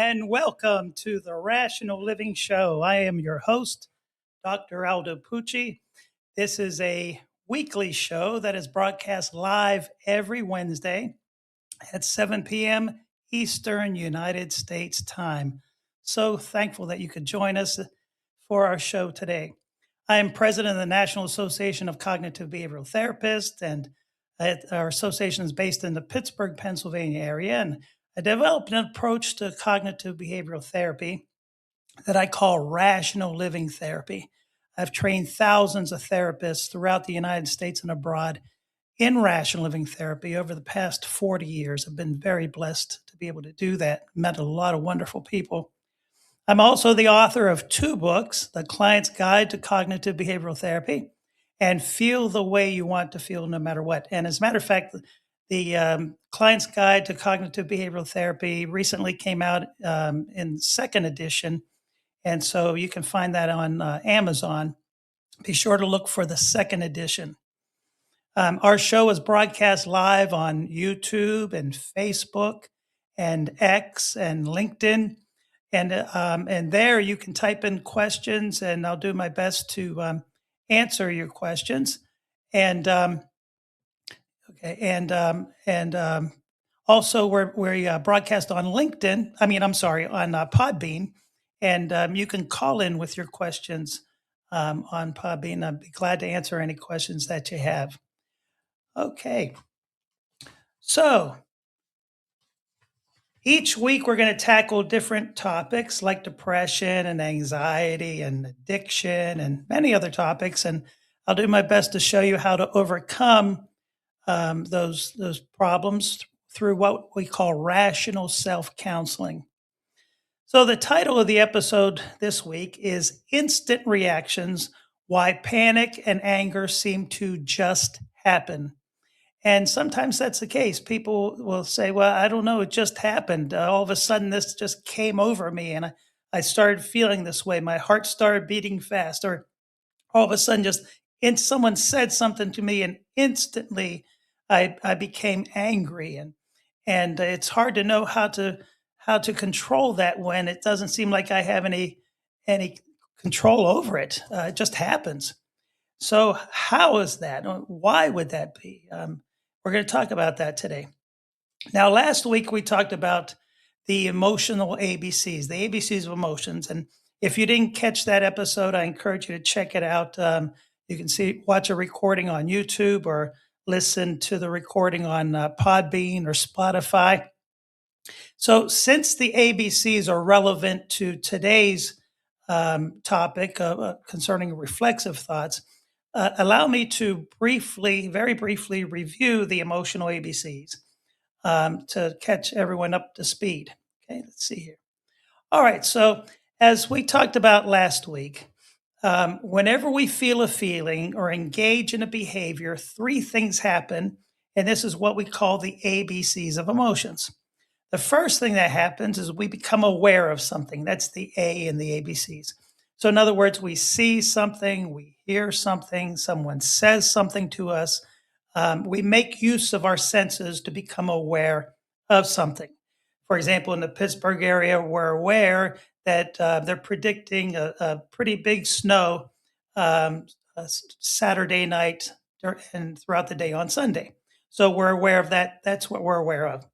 and welcome to the Rational Living Show. I am your host, Dr. Aldo Pucci. This is a weekly show that is broadcast live every Wednesday at 7 p.m. Eastern United States time. So thankful that you could join us for our show today. I am president of the National Association of Cognitive Behavioral Therapists, and our association is based in the Pittsburgh, Pennsylvania area. And I developed an approach to cognitive behavioral therapy that I call rational living therapy. I've trained thousands of therapists throughout the United States and abroad in rational living therapy over the past 40 years. I've been very blessed to be able to do that. Met a lot of wonderful people. I'm also the author of two books, The Client's Guide to Cognitive Behavioral Therapy and Feel the Way You Want to Feel No Matter What. And as a matter of fact, the Client's Guide to Cognitive Behavioral Therapy recently came out in second edition. And so you can find that on Amazon. Be sure to look for the second edition. Our show is broadcast live on YouTube and Facebook and X and LinkedIn. And there you can type in questions, and I'll do my best to answer your questions. And also we broadcast on LinkedIn. On Podbean, and you can call in with your questions on Podbean. I'd be glad to answer any questions that you have. Okay, so each week, we're going to tackle different topics like depression and anxiety and addiction and many other topics. And I'll do my best to show you how to overcome those problems through what we call rational self-counseling. So the title of the episode this week is Instant Reactions: Why Panic and Anger Seem to Just Happen. And sometimes that's the case. People will say, well, I don't know, it just happened. All of a sudden, this just came over me and I started feeling this way. My heart started beating fast, or all of a sudden, someone said something to me and instantly I became angry. And it's hard to know how to control that when it doesn't seem like I have any control over it. It just happens. So how is that? Why would that be? We're going to talk about that today. Now, last week we talked about the emotional ABCs, the ABCs of emotions. And if you didn't catch that episode, I encourage you to check it out. You can watch a recording on YouTube or listen to the recording on Podbean or Spotify. So since the ABCs are relevant to today's topic concerning reflexive thoughts, allow me to very briefly review the emotional ABCs to catch everyone up to speed. Okay, let's see here. All right, so as we talked about last week, whenever we feel a feeling or engage in a behavior, three things happen, and this is what we call the ABCs of emotions. The first thing that happens is we become aware of something. That's the A in the ABCs. So in other words, we see something, we hear something, someone says something to us. We make use of our senses to become aware of something. For example, in the Pittsburgh area, we're aware that they're predicting a pretty big snow Saturday night and throughout the day on Sunday. So we're aware of that. That's what we're aware of.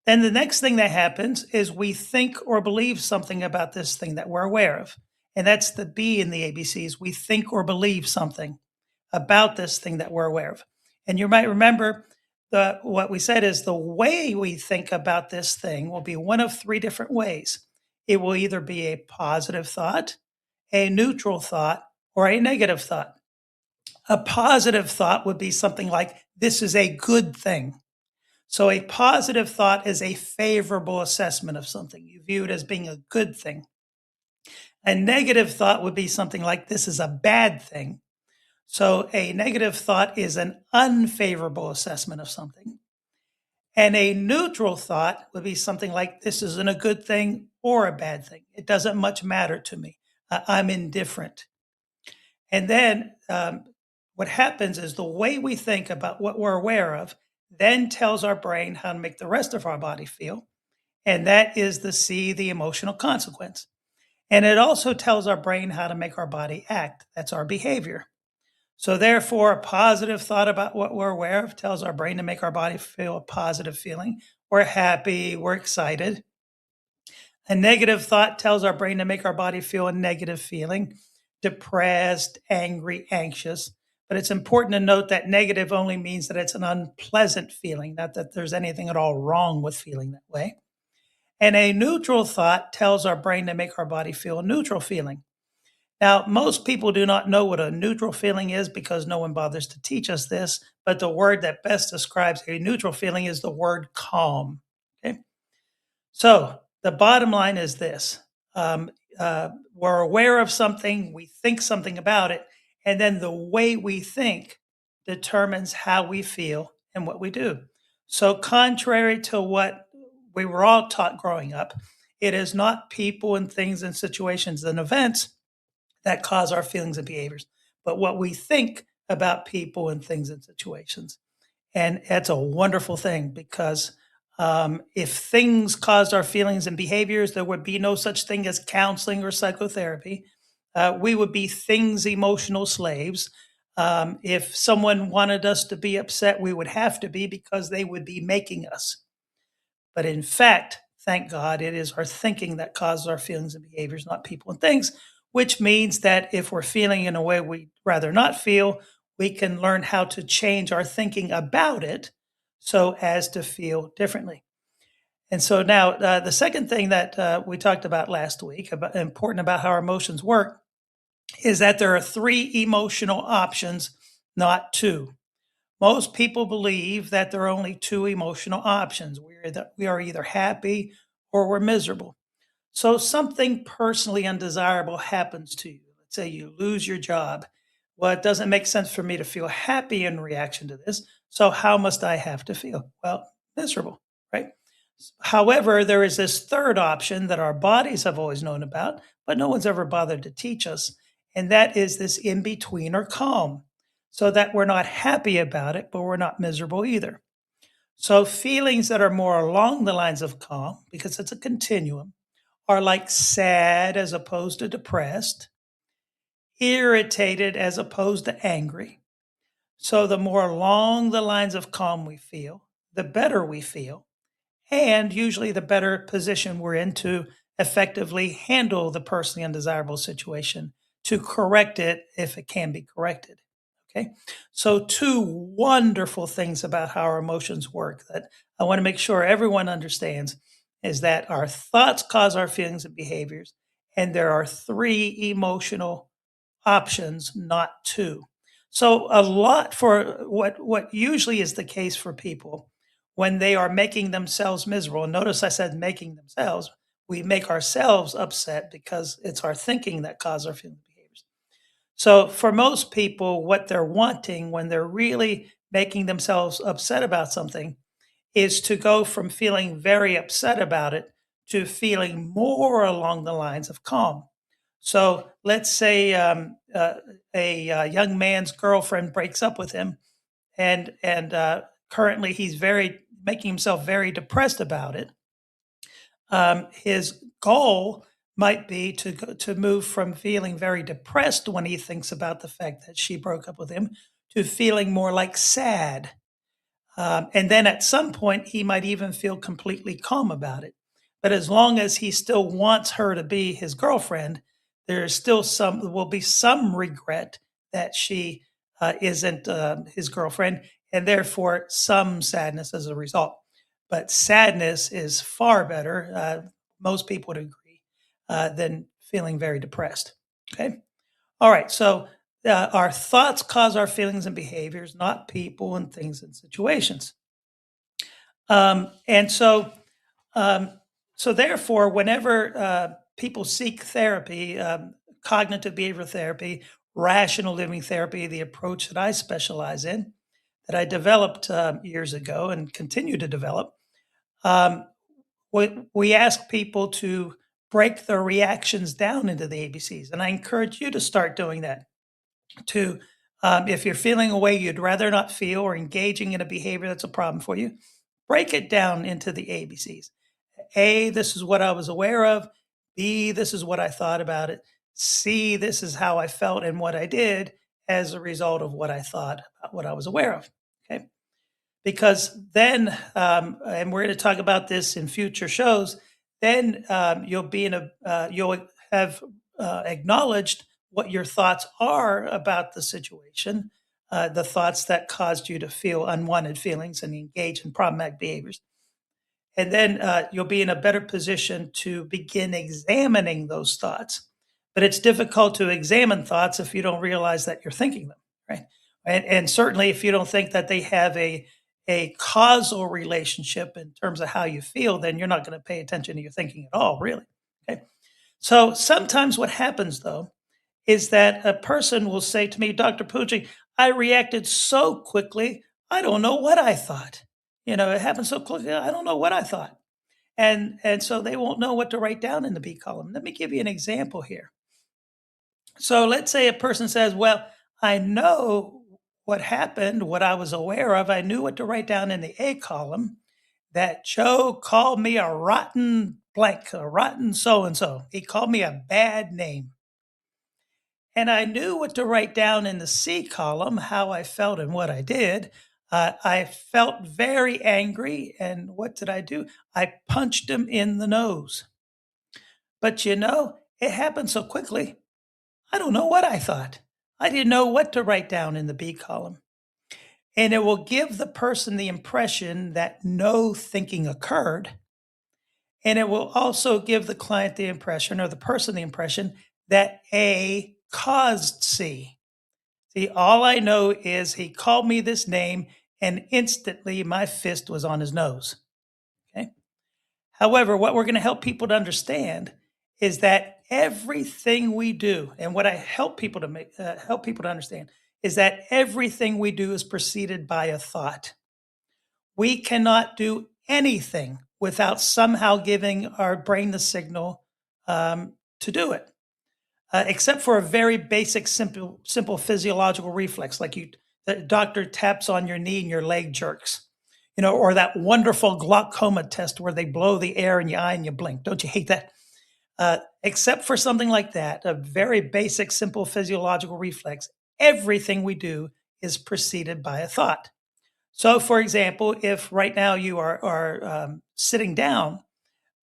Then the next thing that happens is we think or believe something about this thing that we're aware of. And that's the B in the ABCs. We think or believe something about this thing that we're aware of. And you might remember what we said is the way we think about this thing will be one of three different ways. It will either be a positive thought, a neutral thought, or a negative thought. A positive thought would be something like, this is a good thing. So a positive thought is a favorable assessment of something. You view it as being a good thing. A negative thought would be something like, this is a bad thing. So a negative thought is an unfavorable assessment of something. And a neutral thought would be something like, this isn't a good thing or a bad thing. It doesn't much matter to me. I'm indifferent. And then what happens is the way we think about what we're aware of then tells our brain how to make the rest of our body feel. And that is the C, the emotional consequence. And it also tells our brain how to make our body act. That's our behavior. So, therefore, a positive thought about what we're aware of tells our brain to make our body feel a positive feeling. We're happy, we're excited. A negative thought tells our brain to make our body feel a negative feeling, depressed, angry, anxious. But it's important to note that negative only means that it's an unpleasant feeling, not that there's anything at all wrong with feeling that way. And a neutral thought tells our brain to make our body feel a neutral feeling. Now, most people do not know what a neutral feeling is because no one bothers to teach us this, but the word that best describes a neutral feeling is the word calm. Okay. So the bottom line is this: um, we're aware of something, we think something about it, and then the way we think determines how we feel and what we do. So, contrary to what we were all taught growing up, it is not people and things and situations and events that cause our feelings and behaviors, but what we think about people and things and situations. And that's a wonderful thing because if things caused our feelings and behaviors, there would be no such thing as counseling or psychotherapy. We would be things emotional slaves. If someone wanted us to be upset, we would have to be because they would be making us. But in fact, thank God, it is our thinking that causes our feelings and behaviors, not people and things, which means that if we're feeling in a way we'd rather not feel, we can learn how to change our thinking about it so as to feel differently. And so now, the second thing that we talked about last week, about important about how our emotions work, is that there are three emotional options, not two. Most people believe that there are only two emotional options. We are either happy or we're miserable. So something personally undesirable happens to you. Let's say you lose your job. Well, it doesn't make sense for me to feel happy in reaction to this. So how must I have to feel? Well, miserable, right? However, there is this third option that our bodies have always known about, but no one's ever bothered to teach us. And that is this in between or calm, so that we're not happy about it, but we're not miserable either. So, feelings that are more along the lines of calm, because it's a continuum, are like sad as opposed to depressed, irritated as opposed to angry. So, the more along the lines of calm we feel, the better we feel and usually the better position we're in to effectively handle the personally undesirable situation to correct it if it can be corrected. Okay. So, two wonderful things about how our emotions work that I want to make sure everyone understands is that our thoughts cause our feelings and behaviors, and there are three emotional options, not two. So a lot for what usually is the case for people when they are making themselves miserable. And notice I said making themselves. We make ourselves upset because it's our thinking that causes our feelings and behaviors. So for most people, what they're wanting when they're really making themselves upset about something is to go from feeling very upset about it to feeling more along the lines of calm. So let's say a young man's girlfriend breaks up with him, and currently he's very making himself very depressed about it. His goal might be to move from feeling very depressed when he thinks about the fact that she broke up with him to feeling more like sad, and then at some point, he might even feel completely calm about it. But as long as he still wants her to be his girlfriend, there's still will be some regret that she isn't his girlfriend, and therefore some sadness as a result. But sadness is far better, most people would agree, than feeling very depressed. Okay. All right. So our thoughts cause our feelings and behaviors, not people and things and situations. And so, um, so therefore, whenever people seek therapy, cognitive behavioral therapy, rational living therapy, the approach that I specialize in, that I developed years ago and continue to develop, um, we ask people to break their reactions down into the ABCs. And I encourage you to start doing that to if you're feeling a way you'd rather not feel or engaging in a behavior that's a problem for you, break it down into the ABCs. A, this is what I was aware of. B, this is what I thought about it. C, this is how I felt and what I did as a result of what I thought about what I was aware of. Okay. Because then, and we're going to talk about this in future shows, then you'll have acknowledged what your thoughts are about the situation, the thoughts that caused you to feel unwanted feelings and engage in problematic behaviors. And then you'll be in a better position to begin examining those thoughts. But it's difficult to examine thoughts if you don't realize that you're thinking them, right? And certainly if you don't think that they have a causal relationship in terms of how you feel, then you're not going to pay attention to your thinking at all, really. Okay. So sometimes what happens though is that a person will say to me, Dr. Pucci, I reacted so quickly, I don't know what I thought. It happened so quickly, I don't know what I thought. And so they won't know what to write down in the B column. Let me give you an example here. So let's say a person says, well, I know what happened, what I was aware of. I knew what to write down in the A column, that Joe called me a rotten blank, a rotten so and so. He called me a bad name. And I knew what to write down in the C column, how I felt and what I did. I felt very angry. And what did I do? I punched him in the nose. But it happened so quickly. I don't know what I thought. I didn't know what to write down in the B column. And it will give the person the impression that no thinking occurred. And it will also give the client the impression, or the person the impression, that A caused C. See, all I know is he called me this name and instantly my fist was on his nose. Okay. However, what we're going to help people to understand is that everything we do, and what I help people to understand, is that everything we do is preceded by a thought. We cannot do anything without somehow giving our brain the signal to do it, except for a very basic, simple physiological reflex, like the doctor taps on your knee and your leg jerks, or that wonderful glaucoma test where they blow the air in your eye and you blink. Don't you hate that? Except for something like that, a very basic, simple physiological reflex, everything we do is preceded by a thought. So, for example, if right now you are sitting down,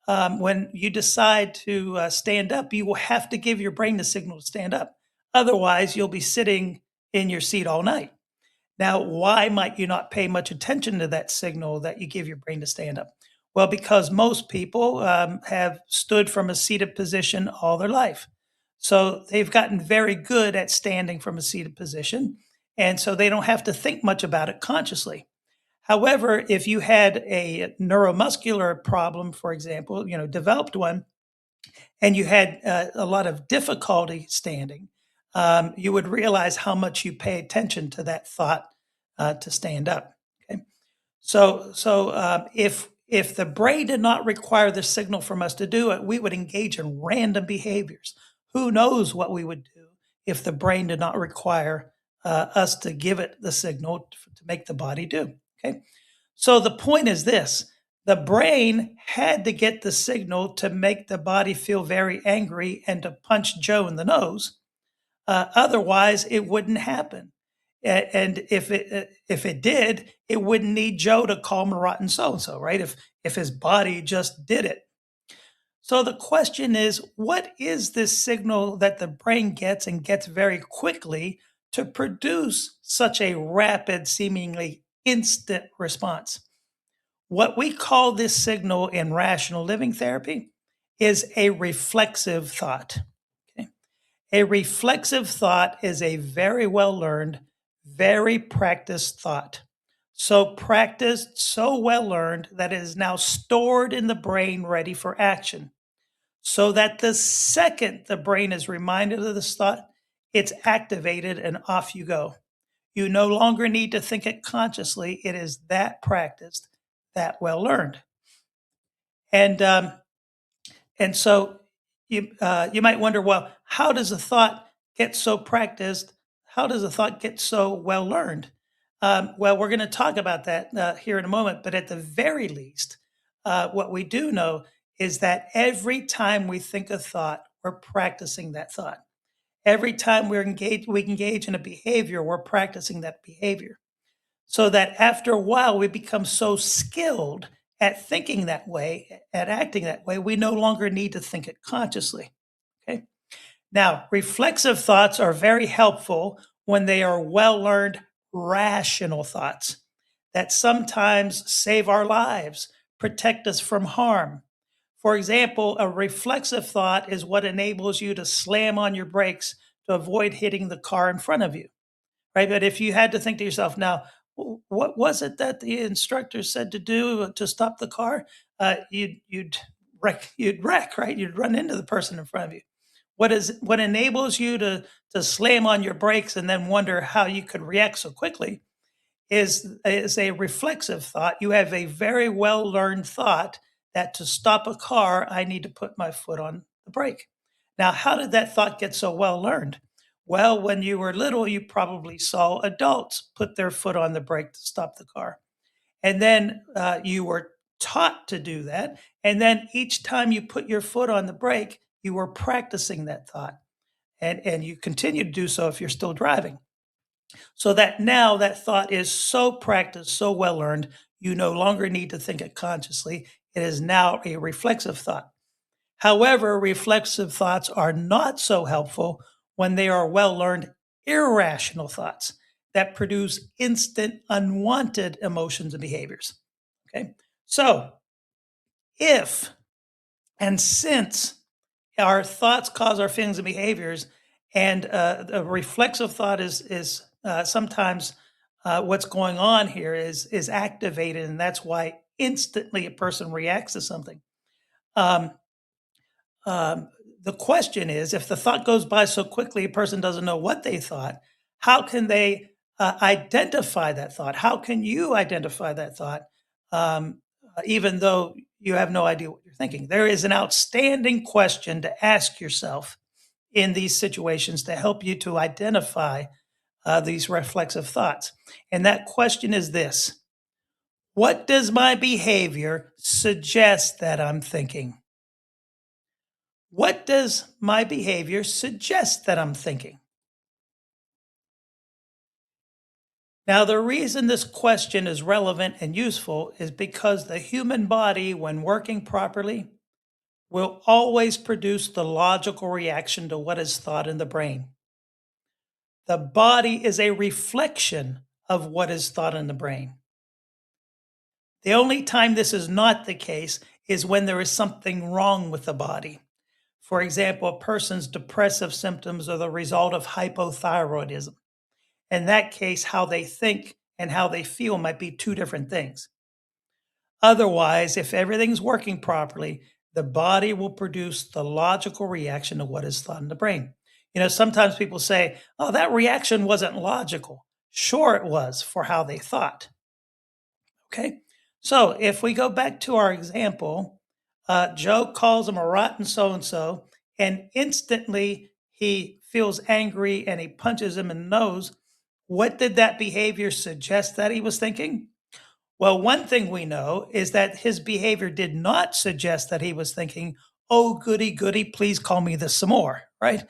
when you decide to stand up, you will have to give your brain the signal to stand up. Otherwise, you'll be sitting in your seat all night. Now, why might you not pay much attention to that signal that you give your brain to stand up? Well, because most people have stood from a seated position all their life. So they've gotten very good at standing from a seated position. And so they don't have to think much about it consciously. However, if you had a neuromuscular problem, for example, developed one, and you had a lot of difficulty standing, you would realize how much you pay attention to that thought to stand up. Okay, so if the brain did not require the signal from us to do it, we would engage in random behaviors. Who knows what we would do if the brain did not require us to give it the signal to make the body do? Okay, so the point is this: the brain had to get the signal to make the body feel very angry and to punch Joe in the nose. Otherwise, it wouldn't happen. And if it did, it wouldn't need Joe to call him a rotten so and so, right? If his body just did it. So the question is, what is this signal that the brain gets and gets very quickly to produce such a rapid, seemingly instant response? What we call this signal in rational living therapy is a reflexive thought. Okay? A reflexive thought is a very well learned, very practiced thought. So practiced, so well learned that it is now stored in the brain ready for action. So that the second the brain is reminded of this thought, it's activated and off you go. You no longer need to think it consciously. It is that practiced, that well learned. And so you might wonder, well, how does a thought get so practiced? How does a thought get so well learned? Well, we're going to talk about that here in a moment. But at the very least, what we do know is that every time we think a thought, we're practicing that thought. Every time we engage in a behavior, we're practicing that behavior. So that after a while, we become so skilled at thinking that way, at acting that way, we no longer need to think it consciously. Okay. Now, reflexive thoughts are very helpful when they are well learned, rational thoughts that sometimes save our lives, protect us from harm. For example, a reflexive thought is what enables you to slam on your brakes to avoid hitting the car in front of you, right? But if you had to think to yourself, now, what was it that the instructor said to do to stop the car? You'd wreck, right? You'd run into the person in front of you. What enables you to slam on your brakes and then wonder how you could react so quickly is a reflexive thought. You have a very well learned thought that to stop a car, I need to put my foot on the brake. Now, how did that thought get so well learned? Well, when you were little, you probably saw adults put their foot on the brake to stop the car. And then you were taught to do that. And then each time you put your foot on the brake, you were practicing that thought. And you continue to do so if you're still driving. So that now that thought is so practiced, so well learned, you no longer need to think it consciously. It is now a reflexive thought. However, reflexive thoughts are not so helpful when they are well learned, irrational thoughts that produce instant, unwanted emotions and behaviors. Okay. So if and since our thoughts cause our feelings and behaviors, and the reflexive thought is sometimes what's going on here is activated, and that's why instantly a person reacts to something. Um, the question is, if the thought goes by so quickly, a person doesn't know what they thought. How can they identify that thought? How can you identify that thought, even though you have no idea what you're thinking? There is an outstanding question to ask yourself in these situations to help you to identify these reflexive thoughts. And that question is this: what does my behavior suggest that I'm thinking? What does my behavior suggest that I'm thinking? Now, the reason this question is relevant and useful is because the human body, when working properly, will always produce the logical reaction to what is thought in the brain. The body is a reflection of what is thought in the brain. The only time this is not the case is when there is something wrong with the body. For example, a person's depressive symptoms are the result of hypothyroidism. In that case, how they think and how they feel might be two different things. Otherwise, if everything's working properly, the body will produce the logical reaction to what is thought in the brain. You know, sometimes people say, oh, that reaction wasn't logical. Sure, it was for how they thought. Okay. So if we go back to our example, Joe calls him a rotten so and so, and instantly he feels angry and he punches him in the nose. What did that behavior suggest that he was thinking? Well, one thing we know is that his behavior did not suggest that he was thinking, "Oh, goody, goody, please call me this some more." Right?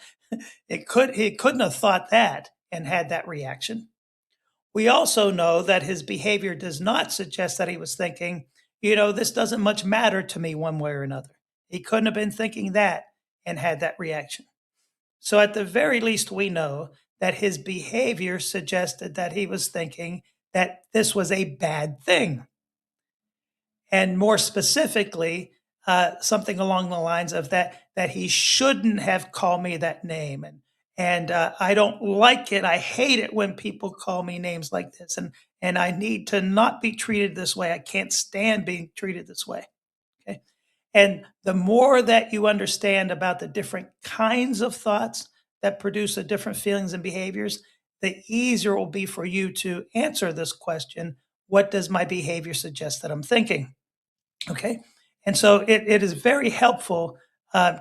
He couldn't have thought that and had that reaction. We also know that his behavior does not suggest that he was thinking, this doesn't much matter to me one way or another. He couldn't have been thinking that and had that reaction. So, at the very least, we know that his behavior suggested that he was thinking that this was a bad thing. And more specifically, something along the lines of that he shouldn't have called me that name, and I don't like it. I hate it when people call me names like this, and I need to not be treated this way. I can't stand being treated this way. Okay. And the more that you understand about the different kinds of thoughts that produce the different feelings and behaviors, the easier it will be for you to answer this question: what does my behavior suggest that I'm thinking? Okay. And so it is very helpful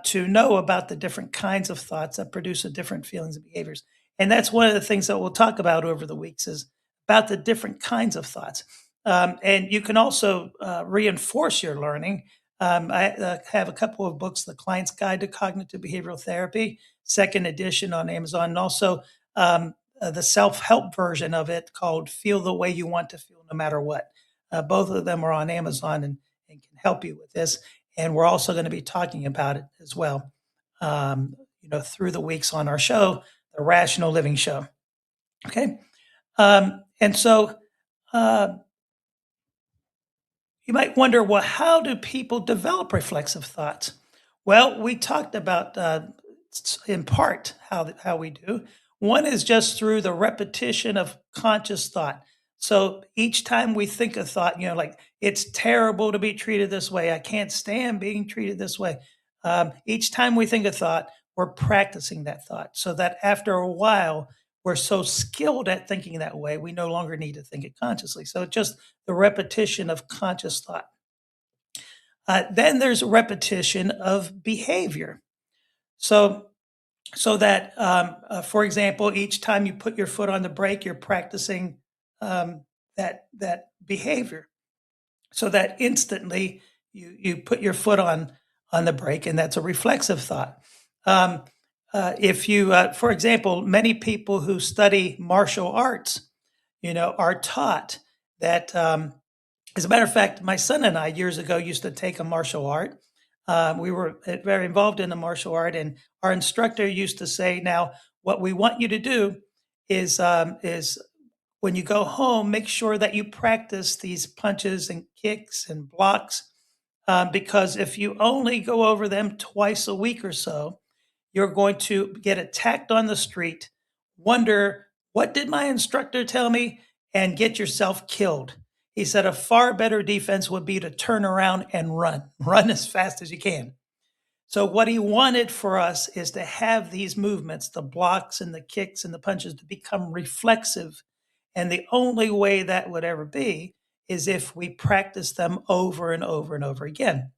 to know about the different kinds of thoughts that produce the different feelings and behaviors. And that's one of the things that we'll talk about over the weeks is about the different kinds of thoughts. And you can also reinforce your learning. I have a couple of books, The Client's Guide to Cognitive Behavioral Therapy, second edition on Amazon, and also the self help version of it called Feel the Way You Want to Feel No Matter What. Both of them are on Amazon and can help you with this. And we're also going to be talking about it as well, through the weeks on our show, the Rational Living Show. Okay. And so, uh, you might wonder, well, how do people develop reflexive thoughts? Well, we talked about in part how we do. One is just through the repetition of conscious thought. So each time we think a thought, like it's terrible to be treated this way. I can't stand being treated this way. Each time we think a thought, we're practicing that thought so that after a while, we're so skilled at thinking that way, we no longer need to think it consciously. So just the repetition of conscious thought. Then there's repetition of behavior. So, so that, for example, each time you put your foot on the brake, you're practicing that behavior. So that instantly you put your foot on the brake, and that's a reflexive thought. Um, if you, for example, many people who study martial arts, are taught that. As a matter of fact, my son and I years ago used to take a martial art. We were very involved in the martial art, and our instructor used to say, "Now, what we want you to do is when you go home, make sure that you practice these punches and kicks and blocks, because if you only go over them twice a week or so, you're going to get attacked on the street, wonder, what did my instructor tell me? And get yourself killed." He said a far better defense would be to turn around and run, run as fast as you can. So, what he wanted for us is to have these movements, the blocks and the kicks and the punches, to become reflexive. And the only way that would ever be is if we practice them over and over and over again.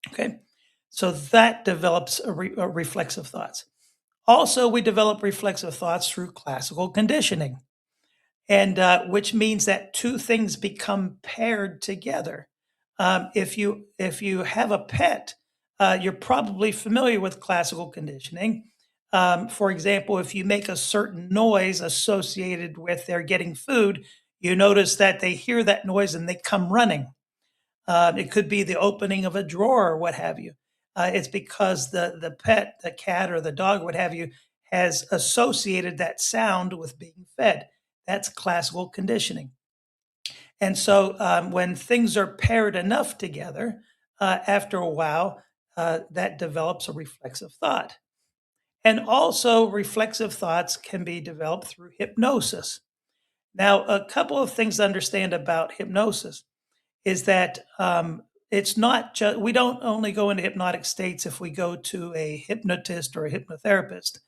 Okay. So that develops a reflexive thoughts. Also, we develop reflexive thoughts through classical conditioning, and which means that two things become paired together. If you have a pet, you're probably familiar with classical conditioning. For example, if you make a certain noise associated with their getting food, you notice that they hear that noise and they come running. It could be the opening of a drawer or what have you. It's because the pet, the cat or the dog, what have you, has associated that sound with being fed. That's classical conditioning. And so when things are paired enough together, after a while, that develops a reflexive thought. And also, reflexive thoughts can be developed through hypnosis. Now, a couple of things to understand about hypnosis is that it's not just, we don't only go into hypnotic states if we go to a hypnotist or a hypnotherapist.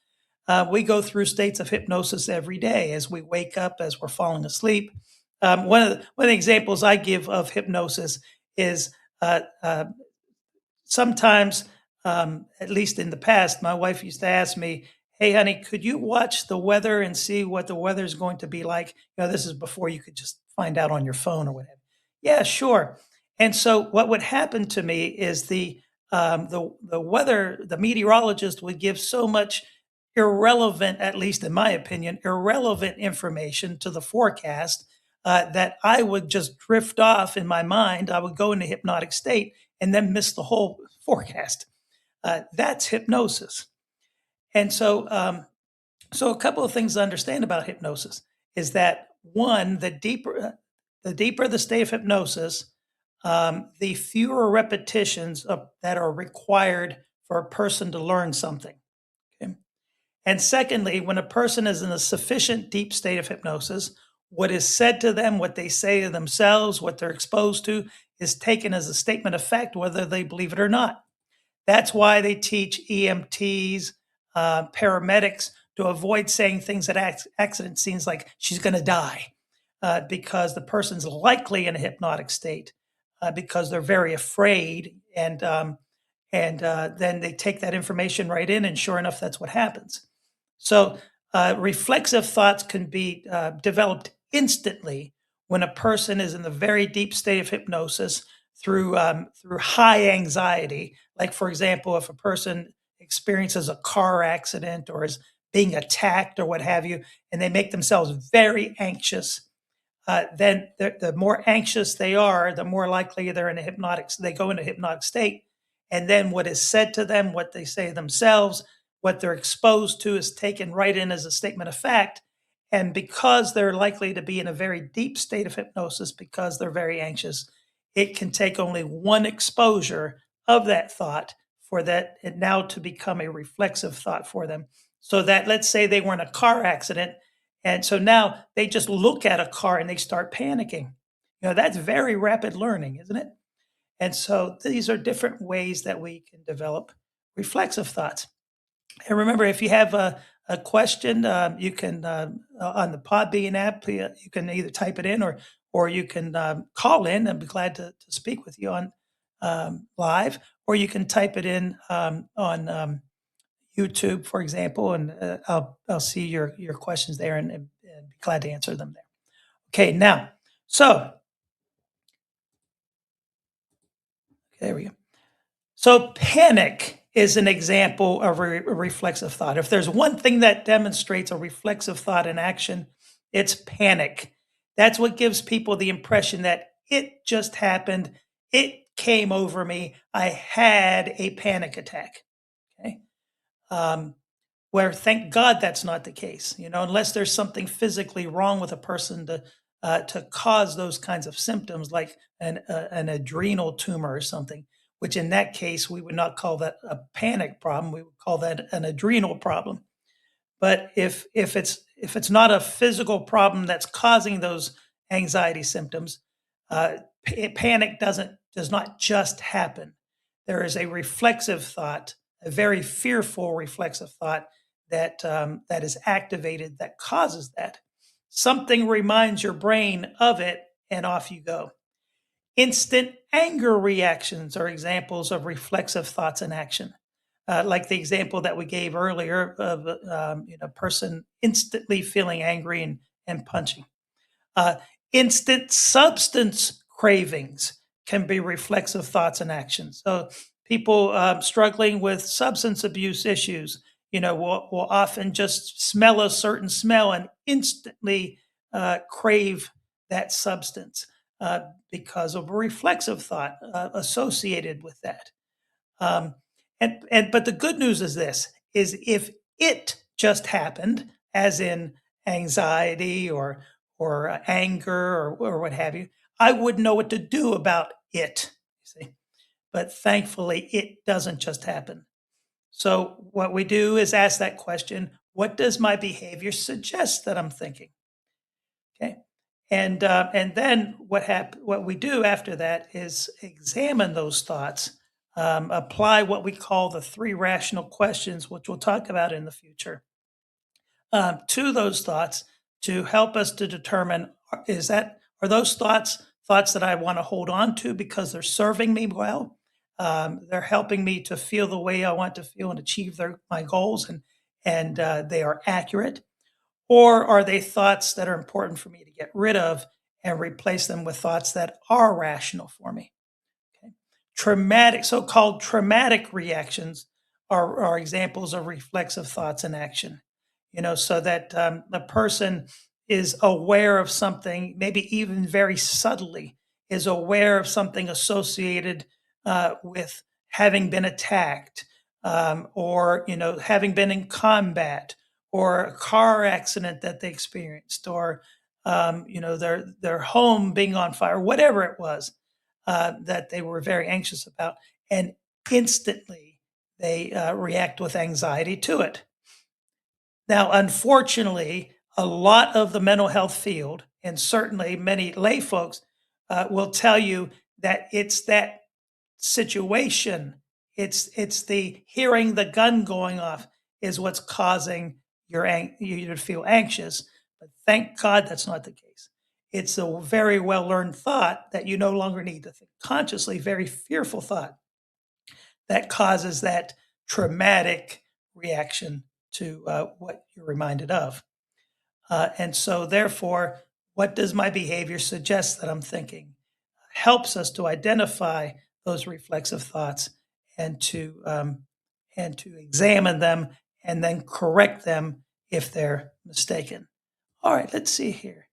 We go through states of hypnosis every day as we wake up, as we're falling asleep. One of the examples I give of hypnosis is sometimes, at least in the past, my wife used to ask me, "Hey, honey, could you watch the weather and see what the weather is going to be like?" This is before you could just find out on your phone or whatever. Yeah, sure. And so what would happen to me is the weather, the meteorologist would give so much irrelevant, at least in my opinion, irrelevant information to the forecast, that I would just drift off in my mind. I would go into hypnotic state and then miss the whole forecast. That's hypnosis. And so a couple of things to understand about hypnosis is that one, the deeper the state of hypnosis, the fewer repetitions that are required for a person to learn something. Okay? And secondly, when a person is in a sufficient deep state of hypnosis, what is said to them, what they say to themselves, what they're exposed to, is taken as a statement of fact, whether they believe it or not. That's why they teach EMTs, paramedics to avoid saying things at accident scenes like she's going to die, because the person's likely in a hypnotic state, because they're very afraid, and then they take that information right in, and sure enough, that's what happens. So reflexive thoughts can be developed instantly when a person is in the very deep state of hypnosis through high anxiety. Like, for example, if a person experiences a car accident or is being attacked or what have you, and they make themselves very anxious, then the more anxious they are, the more likely they're in a hypnotic. They go into hypnotic state, and then what is said to them, what they say themselves, what they're exposed to, is taken right in as a statement of fact. And because they're likely to be in a very deep state of hypnosis, because they're very anxious, it can take only one exposure of that thought for that it now to become a reflexive thought for them. So that, let's say they were in a car accident, and so now they just look at a car and they start panicking. That's very rapid learning, isn't it? And so these are different ways that we can develop reflexive thoughts. And remember, if you have a question, you can on the Podbean app, you can either type it in or you can call in. I'd be glad to speak with you on live, or you can type it in on YouTube, for example, and I'll see your questions there and be glad to answer them there. Okay, now, so there we go. So panic is an example of a reflexive thought. If there's one thing that demonstrates a reflexive thought in action, it's panic. That's what gives people the impression that it just happened. It came over me. I had a panic attack. Okay. Um, where thank God that's not the case, unless there's something physically wrong with a person to cause those kinds of symptoms, like an adrenal tumor or something, which in that case we would not call that a panic problem. We would call that an adrenal problem. But if it's not a physical problem that's causing those anxiety symptoms, panic does not just happen. There is a reflexive thought, a very fearful reflexive thought that is activated that causes that. Something reminds your brain of it, and off you go. Instant anger reactions are examples of reflexive thoughts in action. Like the example that we gave earlier of a person instantly feeling angry and punching. Uh, Instant substance cravings can be reflexive thoughts and actions. So people struggling with substance abuse issues, will often just smell a certain smell and instantly crave that substance because of a reflexive thought associated with that. Um, and but the good news is this: is if it just happened, as in anxiety or anger or what have you, I wouldn't know what to do about it. You see, but thankfully, it doesn't just happen. So what we do is ask that question: what does my behavior suggest that I'm thinking? Okay. And then what we do after that is examine those thoughts, apply what we call the three rational questions, which we'll talk about in the future, to those thoughts to help us to determine are those thoughts that I want to hold on to because they're serving me well. They're helping me to feel the way I want to feel and achieve my goals, and they are accurate, or are they thoughts that are important for me to get rid of and replace them with thoughts that are rational for me? Okay. So-called traumatic reactions are examples of reflexive thoughts in action. So that the person is aware of something, maybe even very subtly, is aware of something associated with having been attacked, or having been in combat, or a car accident that they experienced, or their home being on fire, whatever it was that they were very anxious about, and instantly they react with anxiety to it. Now, unfortunately, a lot of the mental health field, and certainly many lay folks, will tell you that it's that situation. It's the hearing the gun going off is what's causing you to feel anxious. But thank God that's not the case. It's a very well learned thought that you no longer need to think consciously, very fearful thought that causes that traumatic reaction to what you're reminded of. And so, therefore, What does my behavior suggest that I'm thinking? Helps us to identify those reflexive thoughts and to examine them and then correct them if they're mistaken. All right, let's see here.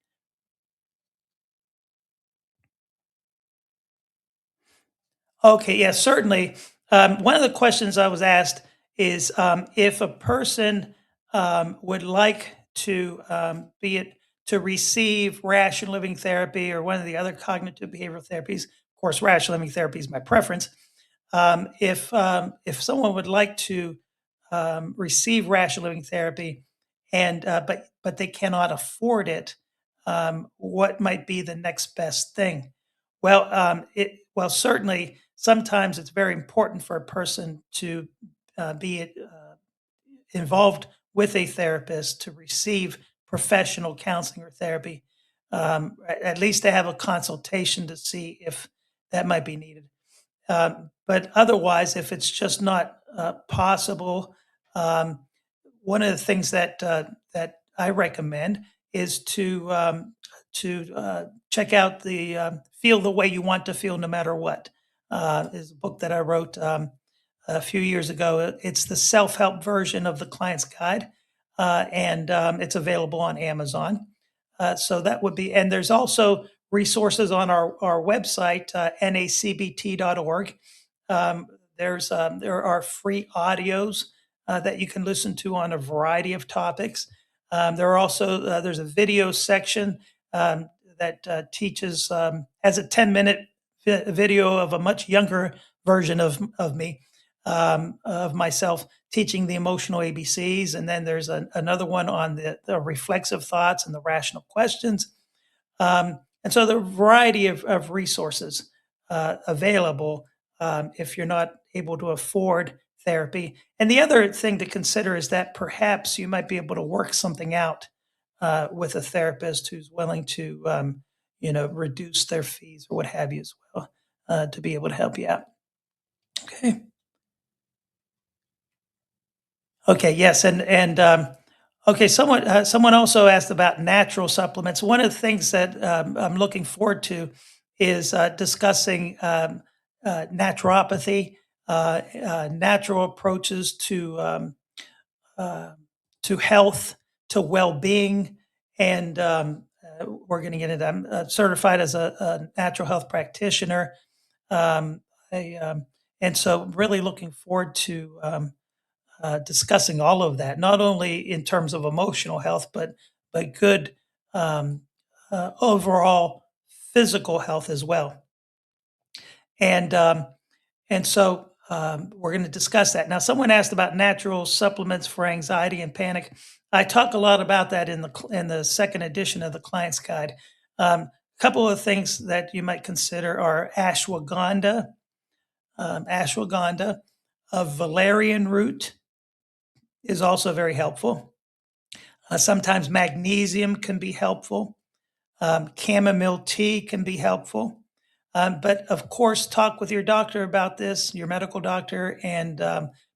Okay, yeah, certainly. One of the questions I was asked is if a person would like to be it to receive rational living therapy or one of the other cognitive behavioral therapies. Of course, rational living therapy is my preference. If someone would like to receive rational living therapy, and but they cannot afford it, what might be the next best thing? Well, certainly sometimes it's very important for a person to be involved with a therapist to receive professional counseling or therapy, at least to have a consultation to see if that might be needed. But otherwise, if it's just not possible, um, one of the things that I recommend is to check out the "Feel the Way You Want to Feel, No Matter What." Is a book that I wrote a few years ago. It's the self-help version of the Client's Guide, and it's available on Amazon. So that would be, and there's also resources on our website, nacbt.org. Um, there are free audios that you can listen to on a variety of topics. There are also there's a video section um, that teaches has a 10-minute video of a much younger version of me of myself teaching the emotional ABCs, and then there's another one on the reflexive thoughts and the rational questions. And so there are a variety of resources available if you're not able to afford therapy. And the other thing to consider is that perhaps you might be able to work something out with a therapist who's willing to, reduce their fees or what have you as well to be able to help you out. Okay. Okay, yes, okay. Someone also asked about natural supplements. One of the things that I'm looking forward to is discussing naturopathy, natural approaches uh, to health, to well-being, and we're going to get into. I'm certified as a natural health practitioner, um, I, and so really looking forward to. Discussing all of that, not only in terms of emotional health, but good um, overall physical health as well. And we're going to discuss that now. Someone asked about natural supplements for anxiety and panic. I talk a lot about that in the second edition of the Client's Guide. A couple of things that you might consider are ashwagandha, of valerian root is also very helpful. Sometimes magnesium can be helpful. Chamomile tea can be helpful. But of course, talk with your doctor about this, your medical doctor, and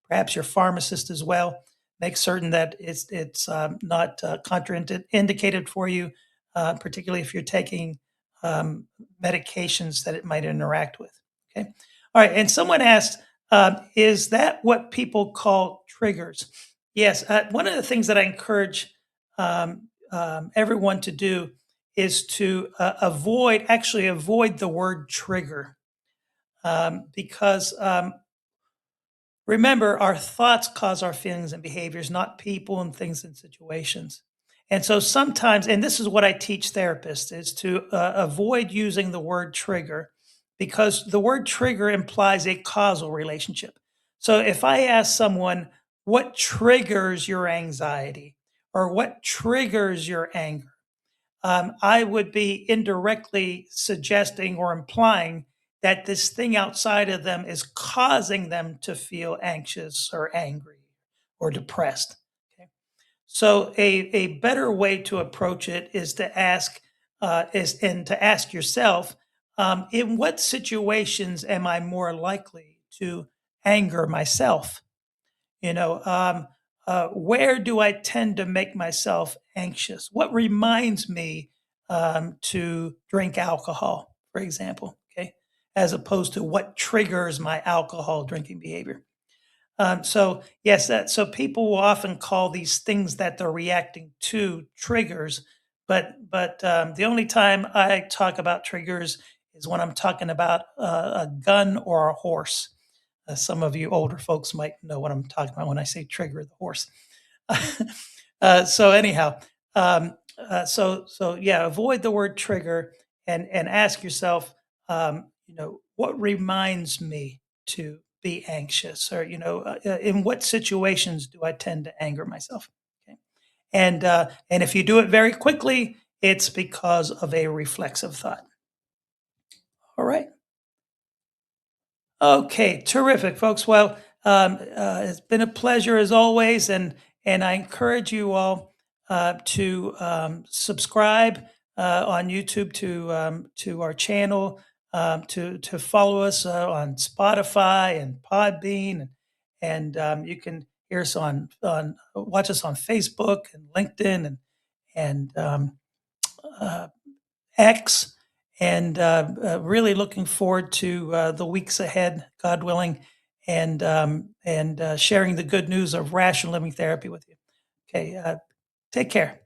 perhaps your pharmacist as well. Make certain that it's not contraindicated for you, particularly if you're taking um, medications that it might interact with. Okay. All right. And someone asked, is that what people call triggers? Yes. One of the things that I encourage everyone to do is to avoid the word trigger because remember, our thoughts cause our feelings and behaviors, not people and things and situations. And so sometimes, and this is what I teach therapists, is to avoid using the word trigger because the word trigger implies a causal relationship. So if I ask someone, what triggers your anxiety or what triggers your anger? I would be indirectly suggesting or implying that this thing outside of them is causing them to feel anxious or angry or depressed. Okay. So a better way to approach it is to ask yourself, in what situations am I more likely to anger myself? You know, where do I tend to make myself anxious? What reminds me to drink alcohol, for example, okay, as opposed to what triggers my alcohol drinking behavior. So yes, so people will often call these things that they're reacting to triggers, but the only time I talk about triggers is when I'm talking about a gun or a horse. Some of you older folks might know what I'm talking about when I say trigger the horse. So anyhow, so yeah, avoid the word trigger and ask yourself, what reminds me to be anxious, or in what situations do I tend to anger myself? Okay, and if you do it very quickly, it's because of a reflexive thought. All right. Okay, terrific, folks. Well, it's been a pleasure as always, and I encourage you all to subscribe on YouTube to our channel, to follow us on Spotify and Podbean, and you can hear us on watch us on Facebook and LinkedIn and uh, X, and really looking forward to the weeks ahead, God willing, and sharing the good news of rational living therapy with you. Okay, take care.